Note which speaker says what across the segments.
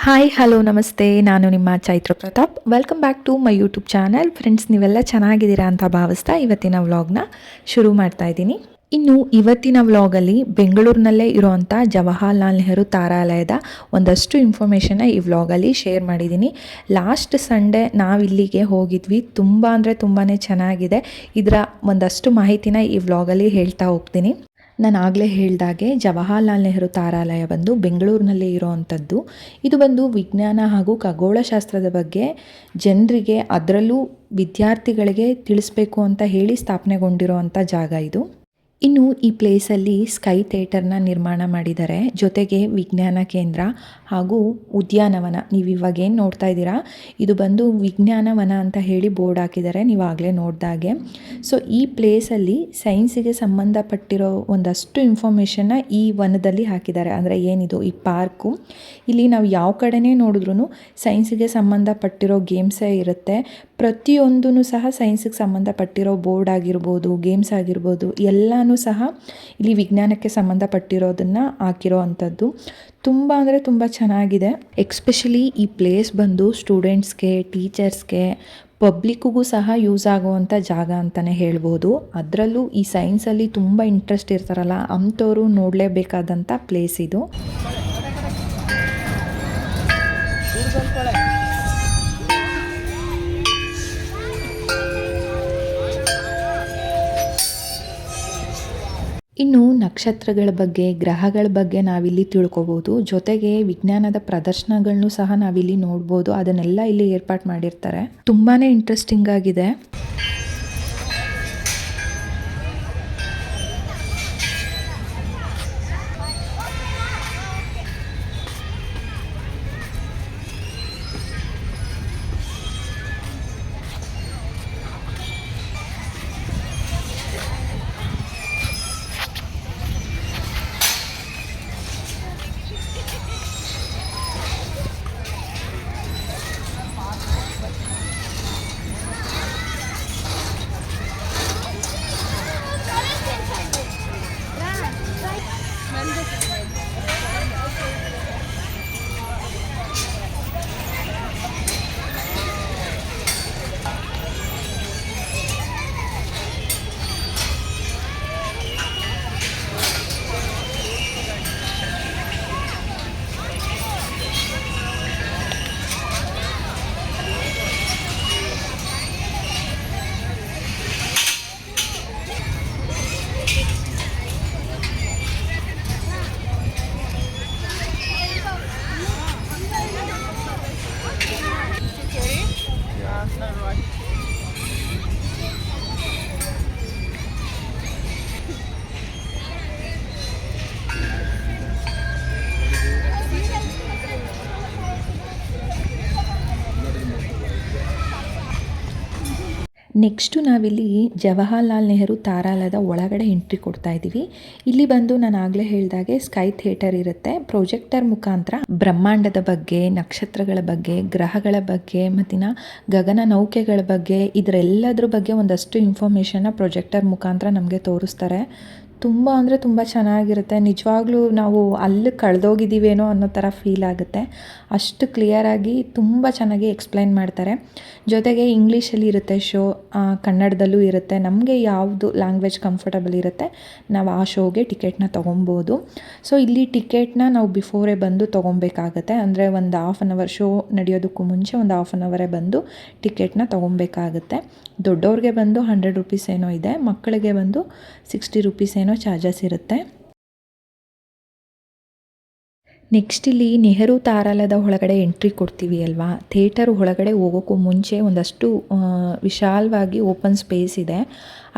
Speaker 1: Hi hello ನಮಸ್ತೆ, ನಾನು ನಿಮ್ಮ Chaitra Pratap. Welcome back to my YouTube channel. Friends, ನೀವೆಲ್ಲ ಚೆನ್ನಾಗಿದ್ದೀರಾ ಅಂತ ಭಾವಿಸ್ತಾ ಇವತ್ತಿನ ವ್ಲಾಗ್ನ ಶುರು ಮಾಡ್ತಾ ಇದ್ದೀನಿ. ಇನ್ನು ಇವತ್ತಿನ ವ್ಲಾಗಲ್ಲಿ ಬೆಂಗಳೂರಿನಲ್ಲೇ ಇರೋವಂಥ ಜವಾಹರ್ಲಾಲ್ ನೆಹರು ತಾರಾಲಯದ ಒಂದಷ್ಟು ಇನ್ಫಾರ್ಮೇಷನ್ನ ಈ ವ್ಲಾಗಲ್ಲಿ ಶೇರ್ ಮಾಡಿದ್ದೀನಿ. ಲಾಸ್ಟ್ ಸಂಡೇ ನಾವಿಲ್ಲಿಗೆ ಹೋಗಿದ್ವಿ. ತುಂಬ ಅಂದರೆ ತುಂಬಾ ಚೆನ್ನಾಗಿದೆ. ಇದರ ಒಂದಷ್ಟು ಮಾಹಿತಿನ ಈ ವ್ಲಾಗಲ್ಲಿ ಹೇಳ್ತಾ ಹೋಗ್ತೀನಿ. ನಾನು ಆಗಲೇ ಹೇಳಿದಾಗೆ ಜವಾಹರ್ಲಾಲ್ ನೆಹರು ತಾರಾಲಯ ಬಂದು ಬೆಂಗಳೂರಿನಲ್ಲಿ ಇರೋವಂಥದ್ದು. ಇದು ಬಂದು ವಿಜ್ಞಾನ ಹಾಗೂ ಖಗೋಳಶಾಸ್ತ್ರದ ಬಗ್ಗೆ ಜನರಿಗೆ, ಅದರಲ್ಲೂ ವಿದ್ಯಾರ್ಥಿಗಳಿಗೆ ತಿಳಿಸ್ಬೇಕು ಅಂತ ಹೇಳಿ ಸ್ಥಾಪನೆಗೊಂಡಿರೋವಂಥ ಜಾಗ ಇದು. ಇನ್ನು ಈ ಪ್ಲೇಸಲ್ಲಿ ಸ್ಕೈ ಥಿಯೇಟರ್ನ ನಿರ್ಮಾಣ ಮಾಡಿದ್ದಾರೆ. ಜೊತೆಗೆ ವಿಜ್ಞಾನ ಕೇಂದ್ರ ಹಾಗೂ ಉದ್ಯಾನವನ. ನೀವು ಇವಾಗ ಏನು ನೋಡ್ತಾ ಇದ್ದೀರಾ, ಇದು ಬಂದು ವಿಜ್ಞಾನವನ ಅಂತ ಹೇಳಿ ಬೋರ್ಡ್ ಹಾಕಿದ್ದಾರೆ, ನೀವು ಆಗಲೇ ನೋಡಿದಾಗೆ. ಸೊ ಈ ಪ್ಲೇಸಲ್ಲಿ ಸೈನ್ಸಿಗೆ ಸಂಬಂಧಪಟ್ಟಿರೋ ಒಂದಷ್ಟು ಇನ್ಫಾರ್ಮೇಷನ್ನ ಈ ವನದಲ್ಲಿ ಹಾಕಿದ್ದಾರೆ. ಅಂದರೆ ಏನಿದು ಈ ಪಾರ್ಕು, ಇಲ್ಲಿ ನಾವು ಯಾವ ಕಡೆನೇ ನೋಡಿದ್ರೂ ಸೈನ್ಸಿಗೆ ಸಂಬಂಧಪಟ್ಟಿರೋ ಗೇಮ್ಸೇ ಇರುತ್ತೆ. ಪ್ರತಿಯೊಂದೂ ಸಹ ಸೈನ್ಸಿಗೆ ಸಂಬಂಧಪಟ್ಟಿರೋ ಬೋರ್ಡ್ ಆಗಿರ್ಬೋದು, ಗೇಮ್ಸ್ ಆಗಿರ್ಬೋದು, ಎಲ್ಲನೂ ಸಹ ಇಲ್ಲಿ ವಿಜ್ಞಾನಕ್ಕೆ ಸಂಬಂಧಪಟ್ಟಿರೋದನ್ನು ಹಾಕಿರೋ ಅಂಥದ್ದು. ತುಂಬ ಅಂದರೆ ತುಂಬ ಚೆನ್ನಾಗಿದೆ. ಎಕ್ಸ್ಪೆಷಲಿ ಈ ಪ್ಲೇಸ್ ಬಂದು ಸ್ಟೂಡೆಂಟ್ಸ್ಗೆ, ಟೀಚರ್ಸ್ಗೆ, ಪಬ್ಲಿಕ್ಕಿಗೂ ಸಹ ಯೂಸ್ ಆಗುವಂಥ ಜಾಗ ಅಂತಲೇ ಹೇಳ್ಬೋದು. ಅದರಲ್ಲೂ ಈ ಸೈನ್ಸಲ್ಲಿ ತುಂಬ ಇಂಟ್ರೆಸ್ಟ್ ಇರ್ತಾರಲ್ಲ ಅಂಥವರು ನೋಡಲೇಬೇಕಾದಂಥ ಪ್ಲೇಸ್ ಇದು. ಇನ್ನು ನಕ್ಷತ್ರಗಳ ಬಗ್ಗೆ, ಗ್ರಹಗಳ ಬಗ್ಗೆ ನಾವಿಲ್ಲಿ ತಿಳ್ಕೊಬೋದು. ಜೊತೆಗೆ ವಿಜ್ಞಾನದ ಪ್ರದರ್ಶನಗಳನ್ನು ಸಹ ನಾವಿಲ್ಲಿ ನೋಡ್ಬೋದು. ಅದನ್ನೆಲ್ಲ ಇಲ್ಲಿ ಏರ್ಪಾಡು ಮಾಡಿರ್ತಾರೆ. ತುಂಬಾ ಇಂಟ್ರೆಸ್ಟಿಂಗ್ ಆಗಿದೆ. ನೆಕ್ಸ್ಟು ನಾವಿಲ್ಲಿ ಜವಾಹರ್ಲಾಲ್ ನೆಹರು ತಾರಾಲಯದ ಒಳಗಡೆ ಎಂಟ್ರಿ ಕೊಡ್ತಾ ಇದ್ದೀವಿ. ಇಲ್ಲಿ ಬಂದು ನಾನು ಆಗಲೇ ಹೇಳಿದಾಗೆ ಸ್ಕೈ ಥಿಯೇಟರ್ ಇರುತ್ತೆ. ಪ್ರೊಜೆಕ್ಟರ್ ಮುಖಾಂತರ ಬ್ರಹ್ಮಾಂಡದ ಬಗ್ಗೆ, ನಕ್ಷತ್ರಗಳ ಬಗ್ಗೆ, ಗ್ರಹಗಳ ಬಗ್ಗೆ, ಮತ್ತಿನ ಗಗನ ನೌಕೆಗಳ ಬಗ್ಗೆ, ಇದರೆಲ್ಲದ್ರ ಬಗ್ಗೆ ಒಂದಷ್ಟು ಇನ್ಫಾರ್ಮೇಷನ್ನ ಪ್ರೊಜೆಕ್ಟರ್ ಮುಖಾಂತರ ನಮಗೆ ತೋರಿಸ್ತಾರೆ. ತುಂಬ ಅಂದರೆ ತುಂಬ ಚೆನ್ನಾಗಿರುತ್ತೆ. ನಿಜವಾಗ್ಲೂ ನಾವು ಅಲ್ಲಿ ಕಳೆದೋಗಿದ್ದೀವೇನೋ ಅನ್ನೋ ಥರ ಫೀಲ್ ಆಗುತ್ತೆ. ಅಷ್ಟು ಕ್ಲಿಯರಾಗಿ ತುಂಬ ಚೆನ್ನಾಗಿ ಎಕ್ಸ್ಪ್ಲೈನ್ ಮಾಡ್ತಾರೆ. ಜೊತೆಗೆ ಇಂಗ್ಲೀಷಲ್ಲಿ ಇರುತ್ತೆ ಶೋ, ಕನ್ನಡದಲ್ಲೂ ಇರುತ್ತೆ. ನಮಗೆ ಯಾವುದು ಲ್ಯಾಂಗ್ವೇಜ್ ಕಂಫರ್ಟಬಲ್ ಇರುತ್ತೆ ನಾವು ಆ ಶೋಗೆ ಟಿಕೆಟ್ನ ತೊಗೊಬೋದು. ಸೊ ಇಲ್ಲಿ ಟಿಕೆಟ್ನ ನಾವು ಬಿಫೋರೇ ಬಂದು ತೊಗೊಬೇಕಾಗತ್ತೆ. ಅಂದರೆ ಒಂದು ½ ಶೋ ನಡೆಯೋದಕ್ಕೂ ಮುಂಚೆ ಒಂದು ½ ಬಂದು ಟಿಕೆಟ್ನ ತೊಗೊಬೇಕಾಗತ್ತೆ. ದೊಡ್ಡವ್ರಿಗೆ ಬಂದು 100 ರೂಪೀಸ್ ಏನೋ ಇದೆ, ಮಕ್ಕಳಿಗೆ ಬಂದು 60 ರೂಪೀಸ್ ಏನೋ ಚಾರ್ಜಸ್ ಇರುತ್ತೆ. ನೆಕ್ಸ್ಟ್ ಇಲ್ಲಿ ನೆಹರು ತಾರಾಲಯದ ಒಳಗಡೆ ಎಂಟ್ರಿ ಕೊಡ್ತೀವಿ ಅಲ್ವಾ, ಥಿಯೇಟರ್ ಒಳಗಡೆ ಹೋಗೋಕ್ಕೂ ಮುಂಚೆ ಒಂದಷ್ಟು ವಿಶಾಲವಾಗಿ ಓಪನ್ ಸ್ಪೇಸ್ ಇದೆ.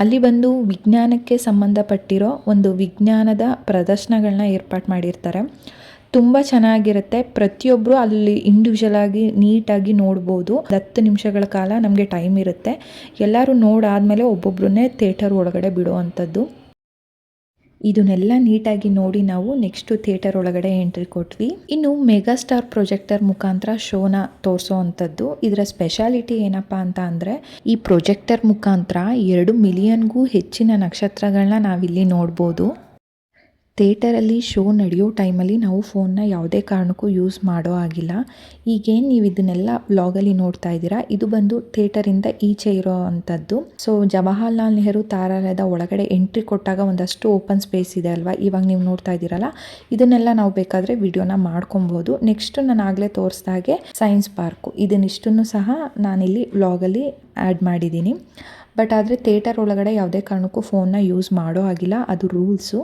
Speaker 1: ಅಲ್ಲಿ ಬಂದು ವಿಜ್ಞಾನಕ್ಕೆ ಸಂಬಂಧಪಟ್ಟಿರೋ ಒಂದು ವಿಜ್ಞಾನದ ಪ್ರದರ್ಶನಗಳನ್ನ ಏರ್ಪಾಡು ಮಾಡಿರ್ತಾರೆ. ತುಂಬ ಚೆನ್ನಾಗಿರುತ್ತೆ. ಪ್ರತಿಯೊಬ್ಬರು ಅಲ್ಲಿ ಇಂಡಿವಿಜುವಲ್ ಆಗಿ ನೀಟಾಗಿ ನೋಡ್ಬೋದು. 10 ನಿಮಿಷಗಳ ಕಾಲ ನಮಗೆ ಟೈಮ್ ಇರುತ್ತೆ. ಎಲ್ಲರೂ ನೋಡಾದಮೇಲೆ ಒಬ್ಬೊಬ್ಬರನ್ನೇ ಥಿಯೇಟರ್ ಒಳಗಡೆ ಬಿಡುವಂಥದ್ದು. ಇದನ್ನೆಲ್ಲ ನೀಟಾಗಿ ನೋಡಿ ನಾವು ನೆಕ್ಸ್ಟು ಥಿಯೇಟರ್ ಒಳಗಡೆ ಎಂಟ್ರಿ ಕೊಟ್ವಿ. ಇನ್ನು ಮೆಗಾಸ್ಟಾರ್ ಪ್ರೊಜೆಕ್ಟರ್ ಮುಖಾಂತರ ಶೋನ ತೋರಿಸೋ ಅಂಥದ್ದು. ಇದರ ಸ್ಪೆಷಾಲಿಟಿ ಏನಪ್ಪ ಅಂತ ಅಂದರೆ, ಈ ಪ್ರೊಜೆಕ್ಟರ್ ಮುಖಾಂತರ 2 ಮಿಲಿಯನ್ಗೂ ಹೆಚ್ಚಿನ ನಕ್ಷತ್ರಗಳನ್ನ ನಾವಿಲ್ಲಿ ನೋಡ್ಬೋದು. ಥಿಯೇಟರಲ್ಲಿ ಶೋ ನಡೆಯೋ ಟೈಮಲ್ಲಿ ನಾವು ಫೋನ್ನ ಯಾವುದೇ ಕಾರಣಕ್ಕೂ ಯೂಸ್ ಮಾಡೋ ಆಗಿಲ್ಲ. ಈಗೇನು ನೀವು ಇದನ್ನೆಲ್ಲ ವ್ಲಾಗಲ್ಲಿ ನೋಡ್ತಾ ಇದ್ದೀರಾ, ಇದು ಬಂದು ಥಿಯೇಟರಿಂದ ಈಚೆ ಇರೋ ಅಂಥದ್ದು. ಸೊ ಜವಾಹರ್ಲಾಲ್ ನೆಹರು ತಾರಾಲಯದ ಒಳಗಡೆ ಎಂಟ್ರಿ ಕೊಟ್ಟಾಗ ಒಂದಷ್ಟು ಓಪನ್ ಸ್ಪೇಸ್ ಇದೆ ಅಲ್ವಾ, ಇವಾಗ ನೀವು ನೋಡ್ತಾ ಇದ್ದೀರಲ್ಲ, ಇದನ್ನೆಲ್ಲ ನಾವು ಬೇಕಾದರೆ ವಿಡಿಯೋನ ಮಾಡ್ಕೊಬೋದು. ನೆಕ್ಸ್ಟ್ ನಾನು ಆಗಲೇ ತೋರಿಸ್ದಾಗೆ ಸೈನ್ಸ್ ಪಾರ್ಕು, ಇದನ್ನಿಷ್ಟನ್ನು ಸಹ ನಾನಿಲ್ಲಿ ವ್ಲಾಗಲ್ಲಿ ಆ್ಯಡ್ ಮಾಡಿದ್ದೀನಿ. ಬಟ್ ಆದರೆ ಥಿಯೇಟರ್ ಒಳಗಡೆ ಯಾವುದೇ ಕಾರಣಕ್ಕೂ ಫೋನ್ನ ಯೂಸ್ ಮಾಡೋ ಆಗಿಲ್ಲ, ಅದು ರೂಲ್ಸು.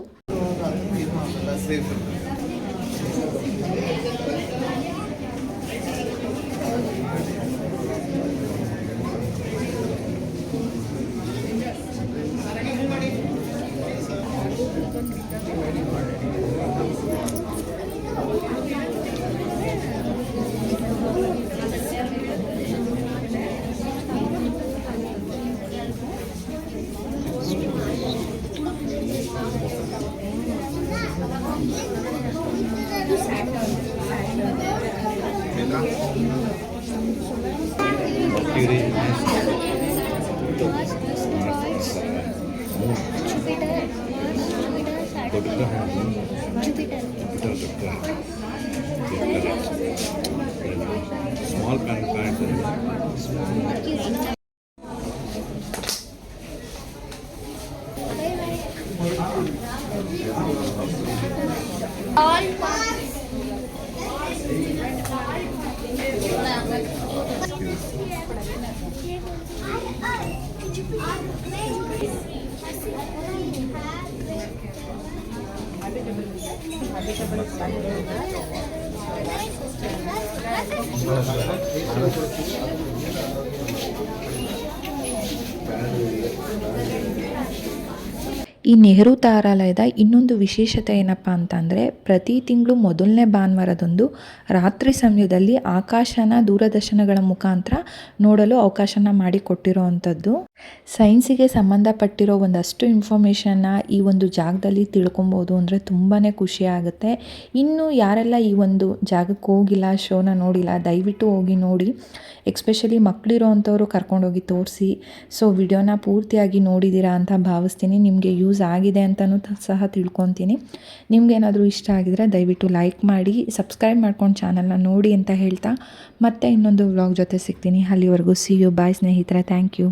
Speaker 2: Small planets.
Speaker 1: ಈ ನೆಹರು ತಾರಾಲಯದ ಇನ್ನೊಂದು ವಿಶೇಷತೆ ಏನಪ್ಪ ಅಂತಂದರೆ, ಪ್ರತಿ ತಿಂಗಳು ಮೊದಲನೇ ಭಾನುವಾರದಂದು ರಾತ್ರಿ ಸಮಯದಲ್ಲಿ ಆಕಾಶನ ದೂರದರ್ಶನಗಳ ಮುಖಾಂತರ ನೋಡಲು ಅವಕಾಶನ ಮಾಡಿಕೊಟ್ಟಿರೋ ಅಂಥದ್ದು. ಸೈನ್ಸಿಗೆ ಸಂಬಂಧಪಟ್ಟಿರೋ ಒಂದಷ್ಟು ಇನ್ಫಾರ್ಮೇಷನ್ನ ಈ ಒಂದು ಜಾಗದಲ್ಲಿ ತಿಳ್ಕೊಬೋದು ಅಂದರೆ ತುಂಬಾ ಖುಷಿ ಆಗುತ್ತೆ. ಇನ್ನು ಯಾರೆಲ್ಲ ಈ ಒಂದು ಜಾಗಕ್ಕೆ ಹೋಗಿಲ್ಲ, ಶೋನ ನೋಡಿಲ್ಲ, ದಯವಿಟ್ಟು ಹೋಗಿ ನೋಡಿ. ಎಕ್ಸ್ಪೆಷಲಿ ಮಕ್ಕಳಿರೋ ಅಂಥವ್ರು ಕರ್ಕೊಂಡೋಗಿ ತೋರಿಸಿ. ಸೊ ವಿಡಿಯೋನ ಪೂರ್ತಿಯಾಗಿ ನೋಡಿದ್ದೀರಾ ಅಂತ ಭಾವಿಸ್ತೀನಿ. ನಿಮಗೆ ಯೂಸ್ ಆಗಿದೆ ಅಂತಲೂ ಸಹ ತಿಳ್ಕೊತೀನಿ. ನಿಮಗೇನಾದರೂ ಇಷ್ಟ ಆಗಿದರೆ ದಯವಿಟ್ಟು ಲೈಕ್ ಮಾಡಿ, ಸಬ್ಸ್ಕ್ರೈಬ್ ಮಾಡ್ಕೊಂಡು ಚಾನಲ್ನ ನೋಡಿ ಅಂತ ಹೇಳ್ತಾ ಮತ್ತೆ ಇನ್ನೊಂದು ವ್ಲಾಗ್ ಜೊತೆ ಸಿಗ್ತೀನಿ. ಅಲ್ಲಿವರೆಗೂ ಸಿ ಯು, ಬಾಯ್ ಸ್ನೇಹಿತರೆ, ಥ್ಯಾಂಕ್ ಯು.